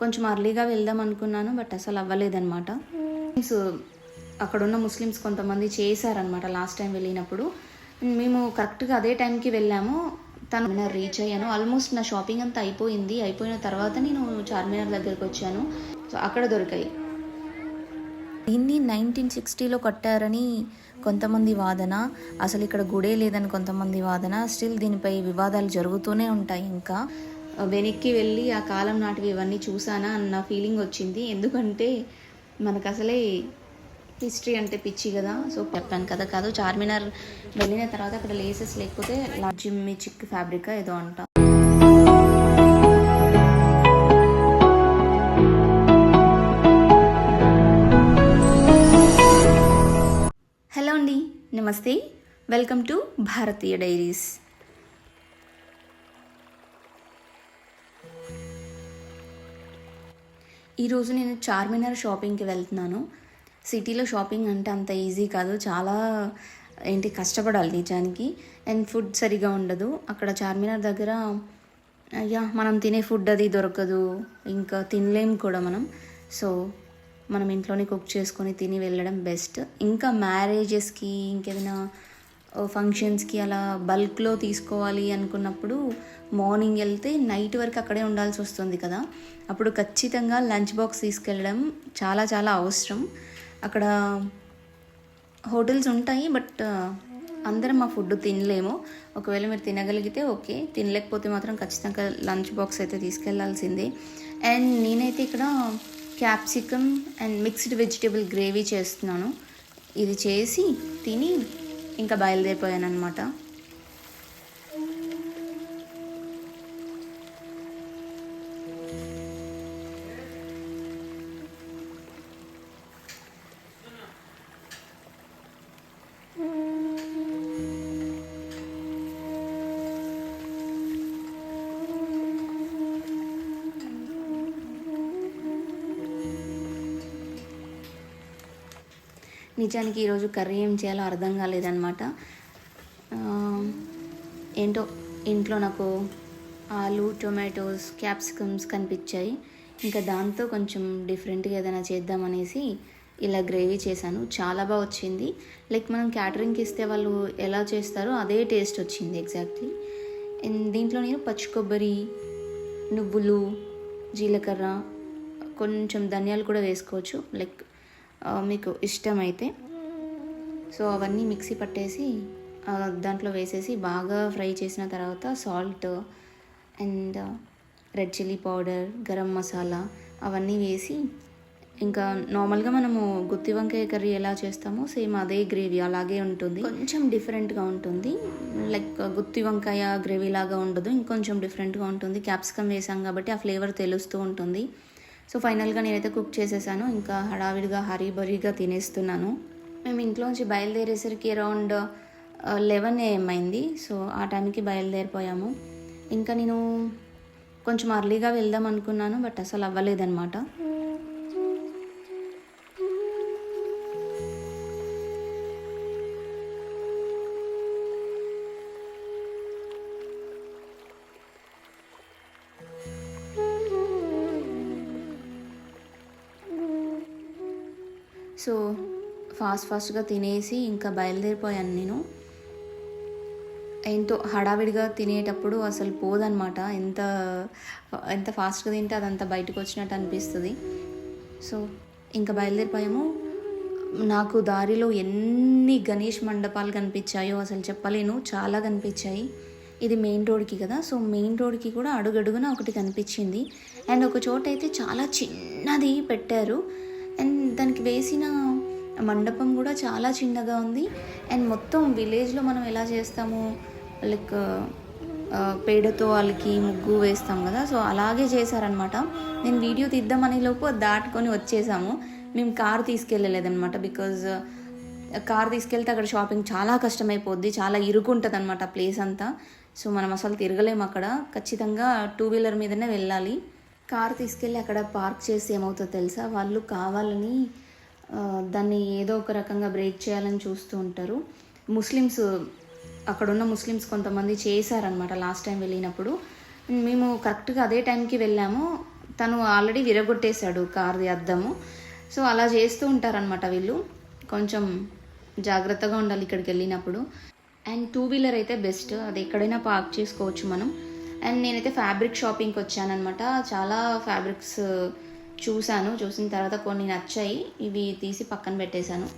కొంచెం అర్లీగా వెళ్దాం అనుకున్నాను, బట్ అసలు అవ్వలేదన్నమాట. సో అక్కడున్న ముస్లిమ్స్ కొంతమంది చేశారనమాట లాస్ట్ టైం వెళ్ళినప్పుడు. మేము కరెక్ట్గా అదే టైంకి వెళ్ళాము. చార్మినార్ రీచ్ అయ్యాను. ఆల్మోస్ట్ నా షాపింగ్ అంతా అయిపోయింది. అయిపోయిన తర్వాత నేను చార్మినార్ దగ్గరికి వచ్చాను. సో అక్కడ దొరికాయి. దీన్ని 1960లో కట్టారని కొంతమంది వాదన, అసలు ఇక్కడ గుడే లేదని కొంతమంది వాదన. స్టిల్ దీనిపై వివాదాలు జరుగుతూనే ఉంటాయి. ఇంకా వెనక్కి వెళ్ళి ఆ కాలం నాటివి ఇవన్నీ చూసానా అన్న ఫీలింగ్ వచ్చింది. ఎందుకంటే మనకు అసలే హిస్టరీ అంటే పిచ్చి కదా. సో చెప్పాను కదా, కాదు చార్మినార్ వెళ్ళిన తర్వాత అక్కడ లేసెస్ లేకపోతే జిమ్మి చిక్ ఫ్యాబ్రిక్ ఏదో అంట. హలో అండి, నమస్తే, వెల్కమ్ టు భారతీయ డైరీస్. ఈరోజు నేను చార్మినార్ షాపింగ్కి వెళ్తున్నాను. సిటీలో షాపింగ్ అంటే అంత ఈజీ కాదు, చాలా కష్టపడాలి నిజానికి. అండ్ ఫుడ్ సరిగా ఉండదు అక్కడ చార్మినార్ దగ్గర. మనం తినే ఫుడ్ అది దొరకదు, ఇంకా తినలేము కూడా మనం. సో మనం ఇంట్లోనే కుక్ చేసుకొని తిని వెళ్ళడం బెస్ట్. ఇంకా మ్యారేజెస్కి, ఇంకేదైనా ఫంక్షన్స్కి అలా బల్క్లో తీసుకోవాలి అనుకున్నప్పుడు మార్నింగ్ వెళ్తే నైట్ వరకు అక్కడే ఉండాల్సి వస్తుంది కదా. అప్పుడు ఖచ్చితంగా లంచ్ బాక్స్ తీసుకెళ్ళడం చాలా చాలా అవసరం. అక్కడ హోటల్స్ ఉంటాయి, బట్ అందరం ఆ ఫుడ్ తినలేము. ఒకవేళ మీరు తినగలిగితే ఓకే, తినలేకపోతే మాత్రం ఖచ్చితంగా లంచ్ బాక్స్ అయితే తీసుకెళ్లాల్సిందే. అండ్ నేనైతే ఇక్కడ capsicum and mixed vegetable gravy చేస్తున్నాను. ఇది చేసి తిని ఇంకా బయలుదేరిపోయాను అనమాట. నిజానికి ఈరోజు కర్రీ ఏం చేయాలో అర్థం కాలేదన్నమాట. ఏంటో ఇంట్లో నాకు ఆలు, టొమాటోస్, క్యాప్సికమ్స్ కనిపించాయి. ఇంకా దాంతో కొంచెం డిఫరెంట్గా ఏదైనా చేద్దామనేసి ఇలా గ్రేవీ చేశాను. చాలా బాగా వచ్చింది. లైక్ మనం క్యాటరింగ్కి ఇస్తే వాళ్ళు ఎలా చేస్తారో అదే టేస్ట్ వచ్చింది ఎగ్జాక్ట్లీ. దీంట్లో నేను పచ్చి కొబ్బరి, నువ్వులు, జీలకర్ర, కొంచెం ధనియాలు కూడా వేసుకోవచ్చు, లైక్ మీకు ఇష్టమైతే. సో అవన్నీ మిక్సీ పట్టేసి దాంట్లో వేసేసి బాగా ఫ్రై చేసిన తర్వాత salt and red chilli powder, garam masala అవన్నీ వేసి, ఇంకా నార్మల్గా మనము గుత్తి వంకాయ కర్రీ ఎలా చేస్తామో సేమ్ అదే గ్రేవీ అలాగే ఉంటుంది. కొంచెం డిఫరెంట్గా ఉంటుంది, లైక్ గుత్తి వంకాయ గ్రేవీ లాగా ఉండదు, ఇంకొంచెం డిఫరెంట్గా ఉంటుంది. క్యాప్సికమ్ వేసాం కాబట్టి ఆ ఫ్లేవర్ తెలుస్తూ ఉంటుంది. సో ఫైనల్గా నేనైతే కుక్ చేసేసాను. ఇంకా హడావిడిగా హరీబరీగా తినేస్తున్నాను. మేము ఇంట్లోంచి బయలుదేరేసరికి అరౌండ్ 11 AM అయింది. సో ఆ టైంకి బయలుదేరిపోయాము. ఇంకా నేను కొంచెం అర్లీగా వెళ్దాం అనుకున్నాను, బట్ అసలు అవ్వలేదన్నమాట. సో ఫాస్ట్గా తినేసి ఇంకా బయలుదేరిపోయాను నేను. ఏంటో హడావిడిగా తినేటప్పుడు అసలు పోదన్నమాట. ఎంత ఫాస్ట్గా తింటే అదంతా బయటకు వచ్చినట్టు అనిపిస్తుంది. సో ఇంకా బయలుదేరిపోయాము. నాకు దారిలో ఎన్ని గణేష్ మండపాలు కనిపించాయో అసలు చెప్పలేను, చాలా కనిపించాయి. ఇది మెయిన్ రోడ్కి కదా, సో మెయిన్ రోడ్కి కూడా అడుగడుగున ఒకటి కనిపించింది. అండ్ ఒక చోట అయితే చాలా చిన్నది పెట్టారు. అండ్ దానికి వేసిన మండపం కూడా చాలా చిన్నగా ఉంది. అండ్ మొత్తం విలేజ్లో మనం ఎలా చేస్తామో, లైక్ పేడతో వాళ్ళకి ముగ్గు వేస్తాం కదా, సో అలాగే చేశారనమాట. నేను వీడియో తీద్దామనే లోపు దాటుకొని వచ్చేసాము. మేము కార్ తీసుకెళ్ళలేదన్నమాట, బికాజ్ కార్ తీసుకెళ్తే అక్కడ షాపింగ్ చాలా కష్టమైపోద్ది, చాలా ఇరుకుంటుంది అనమాట ప్లేస్ అంతా. సో మనం అసలు తిరగలేము అక్కడ, ఖచ్చితంగా 2 వీలర్ మీదనే వెళ్ళాలి. కార్ తీసుకెళ్ళి అక్కడ పార్క్ చేసి ఏమవుతుందో తెలుసా, వాళ్ళు కావాలని దాన్ని ఏదో ఒక రకంగా బ్రేక్ చేయాలని చూస్తూ ఉంటారు. అక్కడున్న ముస్లిమ్స్ కొంతమంది చేశారనమాట లాస్ట్ టైం వెళ్ళినప్పుడు. మేము కరెక్ట్గా అదే టైంకి వెళ్ళాము. తను ఆల్రెడీ విరగొట్టేశాడు కార్ది అద్దము. సో అలా చేస్తూ ఉంటారనమాట వీళ్ళు. కొంచెం జాగ్రత్తగా ఉండాలి ఇక్కడికి వెళ్ళినప్పుడు. అండ్ 2 వీలర్ అయితే బెస్ట్, అది ఎక్కడైనా పార్క్ చేసుకోవచ్చు మనం. అండ్ నేనైతే ఫ్యాబ్రిక్ షాపింగ్కి వచ్చానమాట. చాలా ఫ్యాబ్రిక్స్ చూసిన తర్వాత కొన్ని నచ్చాయి, ఇవి తీసి పక్కన పెట్టేశాను.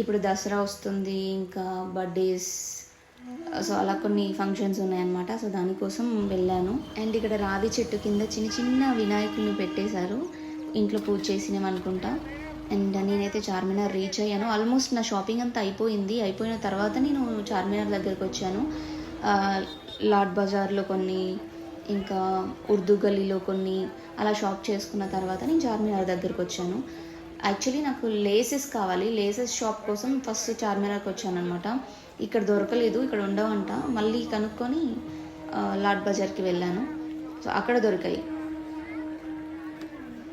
ఇప్పుడు దసరా వస్తుంది, ఇంకా బర్త్డేస్, సో అలా కొన్ని ఫంక్షన్స్ ఉన్నాయన్నమాట. సో దానికోసం వెళ్ళాను. అండ్ ఇక్కడ రావి చెట్టు కింద చిన్న చిన్న వినాయకుల్ని పెట్టేశారు, ఇంట్లో పూజ చేసినాం అనుకుంటా. అండ్ నేనైతే చార్మినార్ రీచ్ అయ్యాను. ఆల్మోస్ట్ నా షాపింగ్ అంతా అయిపోయిన తర్వాత నేను చార్మినార్ దగ్గరికి వచ్చాను. లాడ్ బజార్లో కొన్ని, ఇంకా ఉర్దూ గల్లీలో కొన్ని అలా షాప్ చేసుకున్న తర్వాత నేను చార్మినార్ దగ్గరికి వచ్చాను. యాక్చువల్లీ నాకు లేసెస్ కావాలి, లేసెస్ షాప్ కోసం ఫస్ట్ చార్మినార్కి వచ్చాను అనమాట. ఇక్కడ దొరకలేదు, ఇక్కడ ఉండవంట. మళ్ళీ కనుక్కొని లాడ్ బజార్కి వెళ్ళాను. సో అక్కడ దొరికాయి.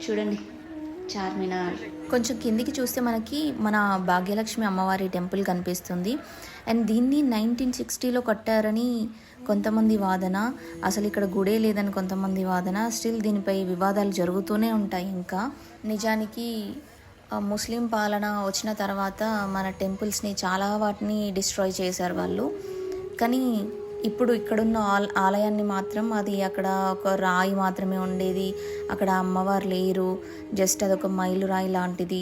చూడండి చార్మినార్. కొంచెం కిందికి చూస్తే మనకి మన భాగ్యలక్ష్మి అమ్మవారి టెంపుల్ కనిపిస్తుంది. అండ్ దీన్ని 1960లో కట్టారని కొంతమంది వాదన, అసలు ఇక్కడ గుడే లేదని కొంతమంది వాదన. స్టిల్ దీనిపై వివాదాలు జరుగుతూనే ఉంటాయి. ఇంకా నిజానికి ముస్లిం పాలన వచ్చిన తర్వాత మన టెంపుల్స్ని చాలా వాటిని డిస్ట్రాయ్ చేశారు వాళ్ళు. కానీ ఇప్పుడు ఇక్కడున్న ఆలయాన్ని మాత్రం, అది అక్కడ ఒక రాయి మాత్రమే ఉండేది, అక్కడ అమ్మవారు లేరు, జస్ట్ అదొక మైలురాయి లాంటిది,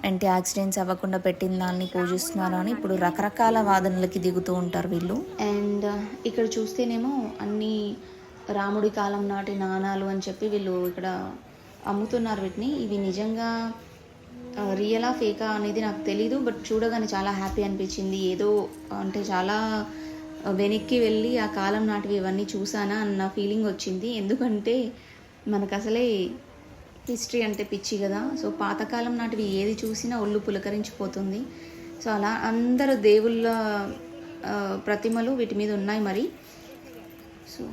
యాంటీ యాక్సిడెంట్స్ అవ్వకుండా పెట్టిన దాన్ని పూజిస్తున్నారు అని ఇప్పుడు రకరకాల వాదనలకి దిగుతూ ఉంటారు వీళ్ళు. అండ్ ఇక్కడ చూస్తేనేమో అన్నీ రాముడి కాలం నాటి నాణాలు అని చెప్పి వీళ్ళు ఇక్కడ అమ్ముతున్నారు వీటిని. ఇవి నిజంగా రియలా ఫేకా అనేది నాకు తెలీదు, బట్ చూడగానే చాలా హ్యాపీ అనిపించింది. ఏదో అంటే చాలా వెనక్కి వెళ్ళి ఆ కాలం నాటివి ఇవన్నీ చూసానా అన్న ఫీలింగ్ వచ్చింది. ఎందుకంటే మనకు అసలే హిస్టరీ అంటే పిచ్చి కదా. సో పాతకాలం నాటివి ఏది చూసినా ఒళ్ళు పులకరించిపోతుంది. సో అలా అందరు దేవుళ్ళ ప్రతిమలు వీటి మీద ఉన్నాయి మరి. సో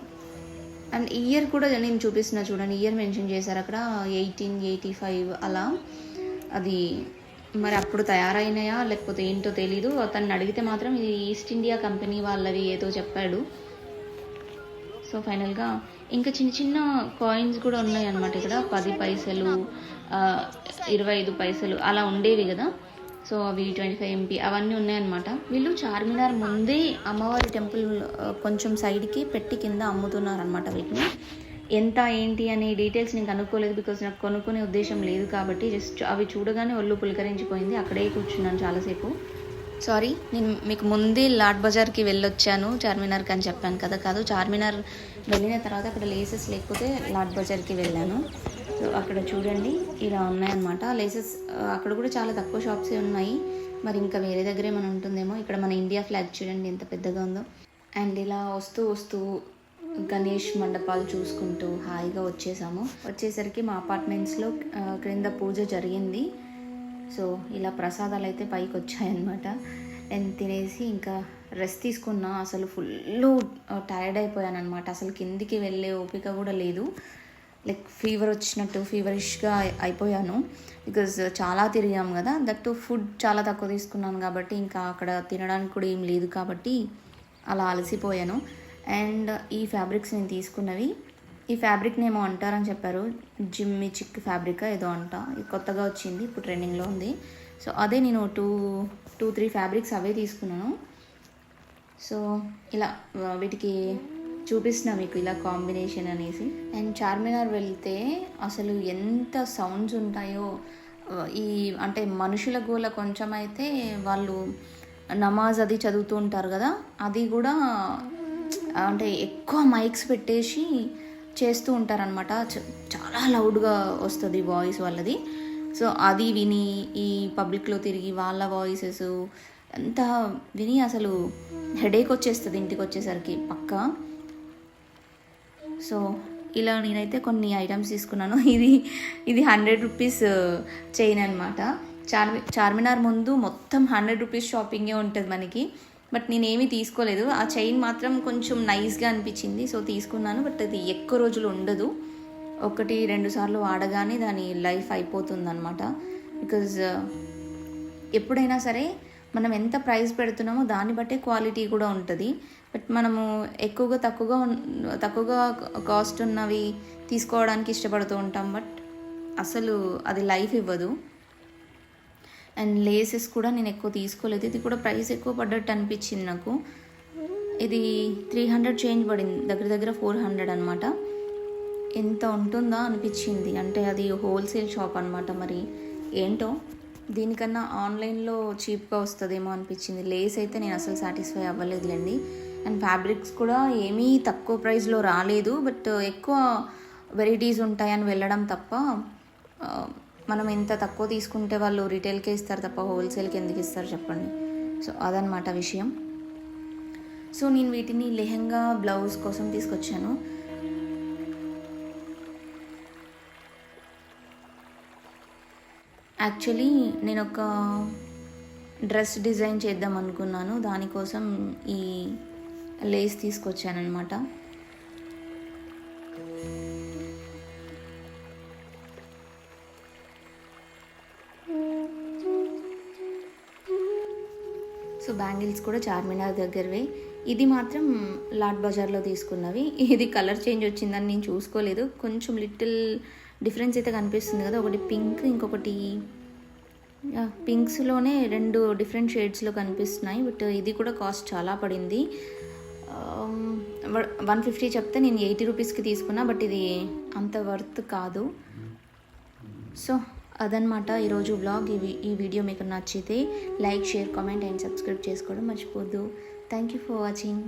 అండ్ ఇయర్ కూడా నేను చూపిస్తున్నా చూడండి, ఇయర్ మెన్షన్ చేశారు అక్కడ 1885 అలా. అది మరి అప్పుడు తయారైనాయా లేకపోతే ఏంటో తెలీదు. అతన్ని అడిగితే మాత్రం ఇది ఈస్ట్ ఇండియా కంపెనీ వాళ్ళవి ఏదో చెప్పాడు. సో ఫైనల్గా ఇంకా చిన్న చిన్న కాయిన్స్ కూడా ఉన్నాయి అన్నమాట ఇక్కడ. 10 పైసలు, 25 పైసలు అలా ఉండేవి కదా. సో అవి 25 MP అవన్నీ ఉన్నాయన్నమాట. వీళ్ళు చార్మినార్ ముందే అమ్మవారి టెంపుల్ కొంచెం సైడ్కి పెట్టి కింద అమ్ముతున్నారనమాట వీటిని. ఎంత ఏంటి అనే డీటెయిల్స్ నేను కనుక్కోలేదు, బికాజ్ నాకు కొనుక్కునే ఉద్దేశం లేదు కాబట్టి. జస్ట్ అవి చూడగానే ఒళ్ళు పులకరించిపోయింది, అక్కడే కూర్చున్నాను చాలాసేపు. సారీ, నేను మీకు ముందే లాడ్ బజార్కి వెళ్ళొచ్చాను చార్మినార్కి అని చెప్పాను కదా. కాదు, చార్మినార్ వెళ్ళిన తర్వాత అక్కడ లేసెస్ లేకపోతే లాడ్ బజార్కి వెళ్ళాను. సో అక్కడ చూడండి ఇలా ఉన్నాయన్నమాట లేసెస్. అక్కడ కూడా చాలా తక్కువ షాప్సే ఉన్నాయి, మరి ఇంకా వేరే దగ్గర ఏమైనా ఉంటుందేమో. ఇక్కడ మన ఇండియా ఫ్లాగ్ చూడండి ఎంత పెద్దగా ఉందో. అండ్ ఇలా వస్తూ గణేష్ మండపాలు చూసుకుంటూ హాయిగా వచ్చేసరికి మా అపార్ట్మెంట్స్లో క్రింద పూజ జరిగింది. సో ఇలా ప్రసాదాలు అయితే పైకి వచ్చాయన్నమాట. అండ్ తినేసి ఇంకా రెస్ట్ తీసుకున్నా. అసలు ఫుల్ టైర్డ్ అయిపోయాను అనమాట. అసలు కిందికి వెళ్ళే ఓపిక కూడా లేదు. లైక్ ఫీవర్ వచ్చినట్టు ఫీవరిష్గా అయిపోయాను, బికాజ్ చాలా తిరిగాం కదా. దట్టు ఫుడ్ చాలా తక్కువ తీసుకున్నాను కాబట్టి ఇంకా అక్కడ తినడానికి కూడా ఏం లేదు కాబట్టి అలా అలసిపోయాను. అండ్ ఈ ఫ్యాబ్రిక్స్ నేను తీసుకున్నవి, ఈ ఫ్యాబ్రిక్ని ఏమో అంటారని చెప్పారు, జిమ్మి చిక్ ఫ్యాబ్రిక్ ఏదో అంట. ఇది కొత్తగా వచ్చింది, ఇప్పుడు ట్రెండింగ్లో ఉంది. సో అదే నేను 2-3 ఫ్యాబ్రిక్స్ అవే తీసుకున్నాను. సో ఇలా వీటికి చూపిస్తున్నా మీకు ఇలా కాంబినేషన్ అనేసి. అండ్ చార్మినార్ వెళ్తే అసలు ఎంత సౌండ్స్ ఉంటాయో. ఈ అంటే మనుషుల గోల కొంచెం అయితే, వాళ్ళు నమాజ్ అది చదువుతూ ఉంటారు కదా, అది కూడా అంటే ఎక్కువ మైక్స్ పెట్టేసి చేస్తూ ఉంటారనమాట. చాలా లౌడ్గా వస్తుంది వాయిస్ వాళ్ళది. సో అది విని ఈ పబ్లిక్లో తిరిగి వాళ్ళ వాయిసెస్ అంతా విని అసలు హెడేక్ వచ్చేస్తుంది ఇంటికి వచ్చేసరికి పక్కా. సో ఇలా నేనైతే కొన్ని ఐటమ్స్ తీసుకున్నాను. ఇది 100 రూపీస్ చైన్ అనమాట. చార్మినార్ ముందు మొత్తం 100 రూపీస్ షాపింగే ఉంటుంది మనకి. బట్ నేనేమీ తీసుకోలేదు. ఆ చైన్ మాత్రం కొంచెం నైస్గా అనిపించింది, సో తీసుకున్నాను. బట్ అది ఎక్కువ రోజులు ఉండదు, 1-2 సార్లు వాడగానే దాని లైఫ్ అయిపోతుంది అనమాట. బికాజ్ ఎప్పుడైనా సరే మనం ఎంత ప్రైస్ పెడుతున్నామో దాన్ని బట్టే క్వాలిటీ కూడా ఉంటుంది. బట్ మనము తక్కువగా కాస్ట్ ఉన్నవి తీసుకోవడానికి ఇష్టపడుతూ ఉంటాం, బట్ అసలు అది లైఫ్ ఇవ్వదు. అండ్ లేసెస్ కూడా నేను ఎక్కువ తీసుకోలేదు, ఇది కూడా ప్రైస్ ఎక్కువ పడ్డట్టు అనిపించింది నాకు. ఇది 300 చేంజ్ పడింది, దగ్గర 400 అనమాట. ఎంత ఉంటుందా అనిపించింది, అంటే అది హోల్సేల్ షాప్ అనమాట. మరి ఏంటో దీనికన్నా ఆన్లైన్లో చీప్గా వస్తుందేమో అనిపించింది. లేస్ అయితే నేను అసలు సాటిస్ఫై అవ్వలేదులేండి. అండ్ ఫ్యాబ్రిక్స్ కూడా ఏమీ తక్కువ ప్రైస్లో రాలేదు, బట్ ఎక్కువ వెరైటీస్ ఉంటాయని వెళ్ళడం తప్ప, మనం ఎంత తక్కువ తీసుకుంటే వాళ్ళు రిటైల్కే ఇస్తారు తప్ప హోల్సేల్కి ఎందుకు ఇస్తారు చెప్పండి. సో అదనమాట విషయం. సో నేను వీటిని లెహెంగా బ్లౌజ్ కోసం తీసుకొచ్చాను. యాక్చువల్లీ నేను ఒక డ్రెస్ డిజైన్ చేద్దాం అనుకున్నాను, దానికోసం ఈ లేస్ తీసుకొచ్చాను అనమాట. సో బ్యాంగిల్స్ కూడా చార్మినార్ దగ్గరవే. ఇది మాత్రం లాట్ బజార్లో తీసుకున్నవి. ఇది కలర్ చేంజ్ వచ్చిందని నేను చూసుకోలేదు, కొంచెం లిటిల్ డిఫరెన్స్ అయితే కనిపిస్తుంది కదా. ఒకటి పింక్, ఇంకొకటి పింక్స్లోనే 2 డిఫరెంట్ షేడ్స్లో కనిపిస్తున్నాయి. బట్ ఇది కూడా కాస్ట్ చాలా పడింది. 150 చెప్తే నేను 80 రూపీస్కి తీసుకున్నా, బట్ ఇది అంత వర్త్ కాదు. సో అదనమాట ఈరోజు బ్లాగ్. ఈ వీడియో మీకు నచ్చితే like, share, comment and subscribe చేసుకోవడం మర్చిపోద్దు. Thank you for watching.